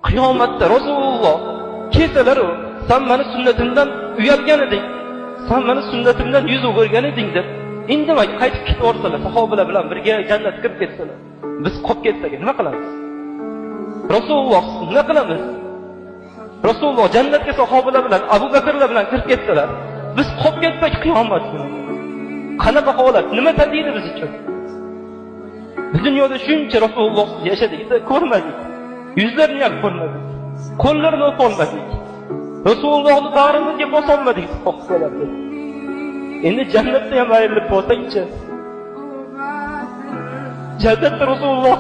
qiyomatda Rasululloh kelsalar, sen meni sunnatimdan uyalgan eding, sen meni sunnatimdan yuz o'girgan eding deb indamay qaytib ketaversalar, sahobalar bilan birga jannatga kirib ketsalar, biz qolib ketsak nima qilamiz? Rasululloh nima qilamiz? Rasululloh jannatga sahobalar bilan, Abu Bakrlar bilan kirib ketsalar, biz qolib ketsak qiyomat kuni. Qanaqa holat, nima tadbiri biz uchun? Biz dunyoda shuncha Rasululloh yashadik, ko'rmadik. Yuzlarini ham ko'rmadik. Qo'llarini o'polmadik. Rasulullohni bag'rimizga bosolmadik xohlalarga. Endi jannatda ham ayrilib bo'lsak-chi. Jannatda Rasululloh